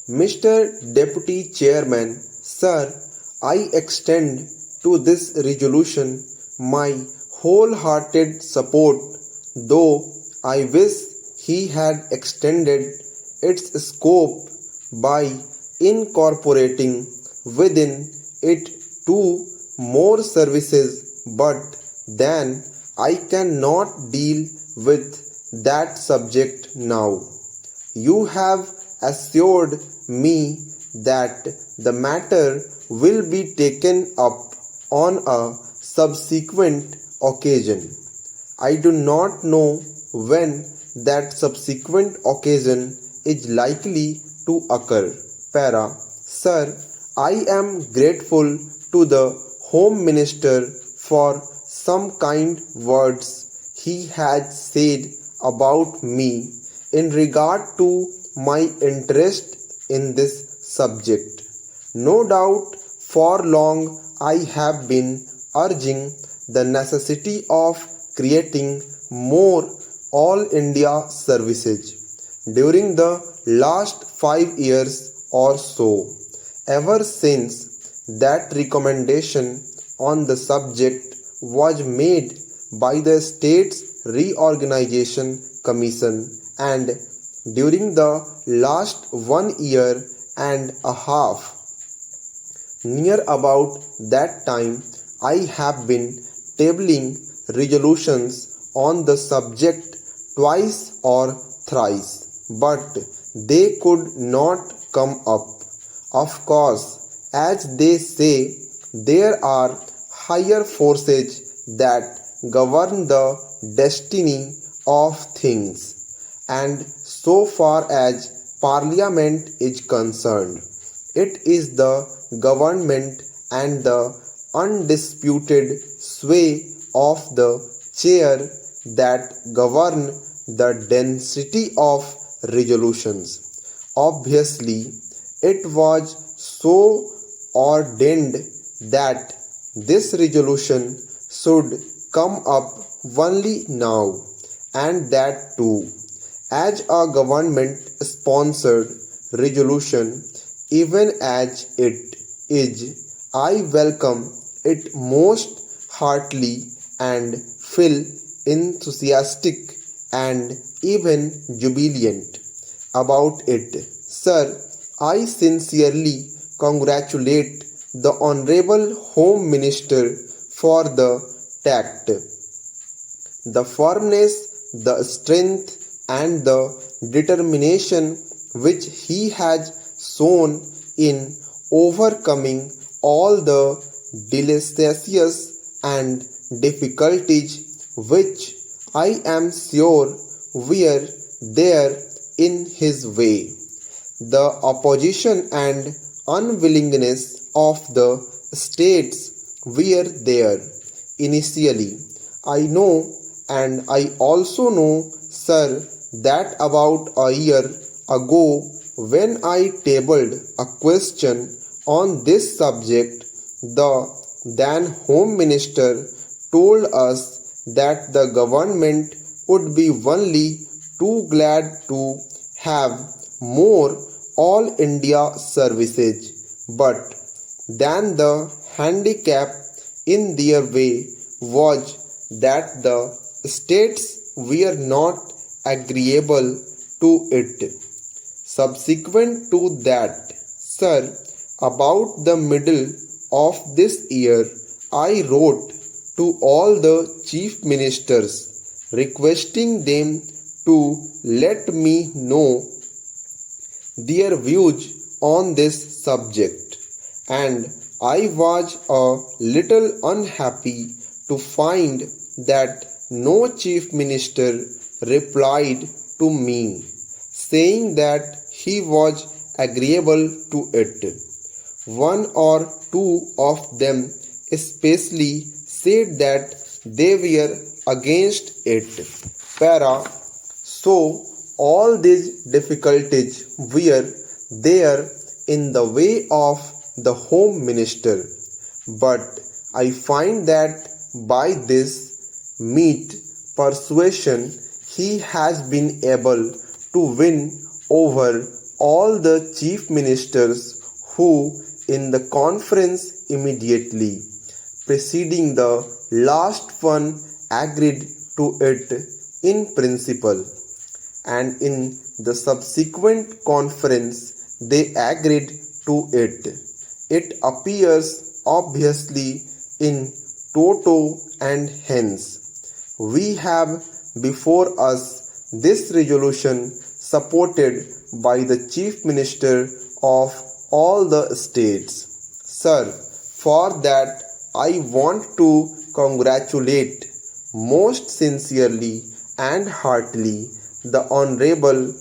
Mr. Deputy Chairman, Sir, I extend to this resolution my wholehearted support, though I wish he had extended its scope by incorporating within it two more services, but then I cannot deal with that subject now. You have assured me that the matter will be taken up on a subsequent occasion. I do not know when that subsequent occasion is likely to occur. Para. Sir, I am grateful to the Home Minister for some kind words he has said about me in regard to my interest in this subject. No doubt for long I have been urging the necessity of creating more All India services during the last 5 years or so. Ever since that recommendation on the subject was made by the States Reorganization Commission, and during the last 1 year and a half, near about that time, I have been tabling resolutions on the subject twice or thrice, but they could not come up. Of course, as they say, there are higher forces that govern the destiny of things, and so far as Parliament is concerned, it is the government and the undisputed sway of the chair that govern the density of resolutions. Obviously, it was so ordained that this resolution should come up only now, and that too as a government sponsored resolution. Even as it is, I welcome it most heartily and feel enthusiastic and even jubilant about it. Sir, I sincerely congratulate the Honorable Home Minister for the tact, the firmness, the strength, and the determination which he has shown in overcoming all the delays and difficulties which I am sure were there in his way. The opposition and unwillingness of the states were there initially. I know, and I also know, sir, that about a year ago, when I tabled a question on this subject, the then Home Minister told us that the government would be only too glad to have more All India services, but then the handicap in their way was that the states were not agreeable to it. Subsequent to that, sir, about the middle of this year, I wrote to all the chief ministers requesting them to let me know their views on this subject, and I was a little unhappy to find that no chief minister replied to me, saying that he was agreeable to it. One or two of them especially said that they were against it. Para. So all these difficulties were there in the way of the Home Minister, but I find that by this meet persuasion he has been able to win over all the chief ministers who in the conference immediately preceding the last one agreed to it in principle, and in the subsequent conference they agreed to it. It appears obviously in toto, and hence we have before us this resolution supported by the Chief Minister of all the states. Sir, for that I want to congratulate most sincerely and heartily the Honorable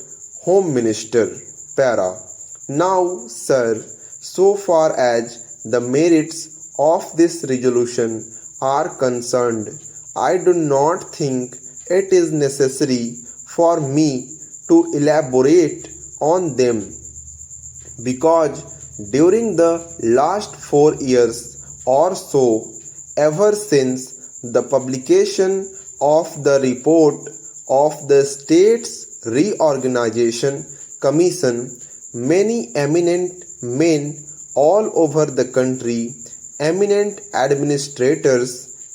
Home Minister. Para. Now, sir, so far as the merits of this resolution are concerned, I do not think it is necessary for me to elaborate on them, because during the last 4 years or so, ever since the publication of the report of the States Reorganization Commission, many eminent men all over the country, eminent administrators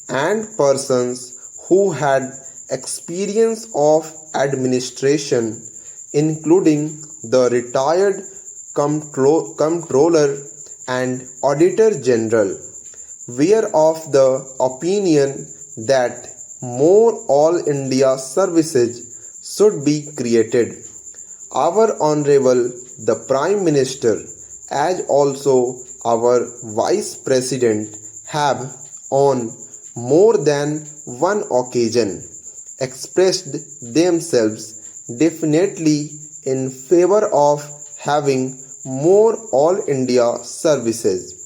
and persons who had experience of administration, including the retired comptroller and auditor general, were of the opinion that more all India services should be created. Our Honorable the Prime Minister, as also our Vice President, have on more than one occasion expressed themselves definitely in favor of having more all India services.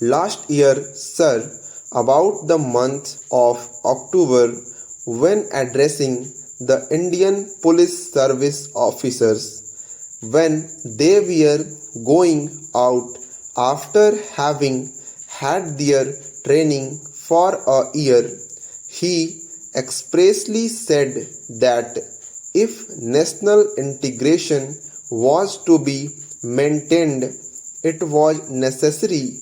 Last year, sir, about the month of October, when addressing the Indian Police Service officers, when they were going out after having had their training for a year, he expressly said that if national integration was to be maintained, it was necessary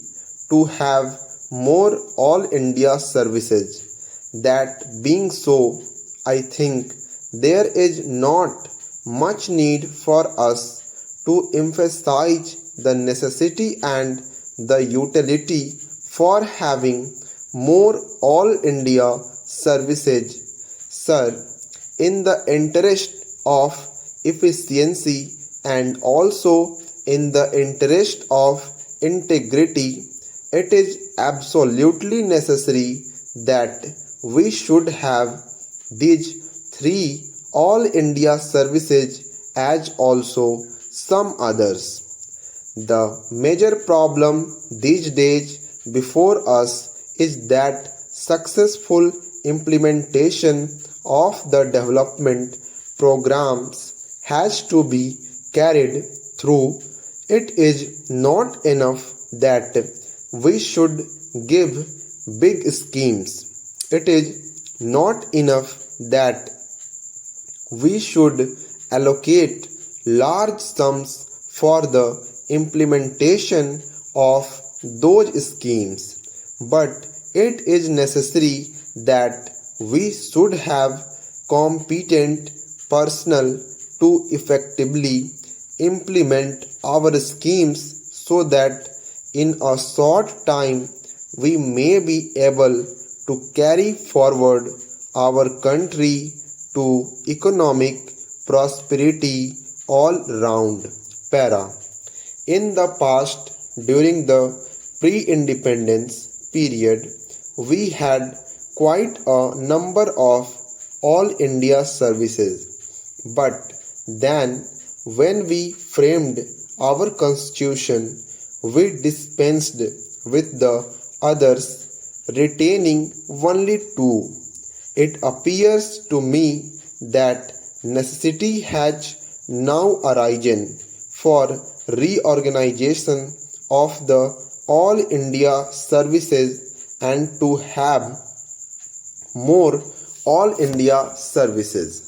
to have more all India services. That being so, I think there is not much need for us to emphasize the necessity and the utility for having more all India services. Sir, in the interest of efficiency and also in the interest of integrity, it is absolutely necessary that we should have these 3 all India services as also some others. The major problem these days before us is that successful implementation of the development programs has to be carried through. It is not enough that we should give big schemes. It is not enough that we should allocate large sums for the implementation of those schemes, but it is necessary that we should have competent personnel to effectively implement our schemes so that in a short time we may be able to carry forward our country to economic prosperity all round. Para. In the past, during the pre-independence period, we had quite a number of all India services. But then, when we framed our constitution, we dispensed with the others, retaining only 2. It appears to me that necessity has now arisen for reorganization of the all India services and to have more all India services.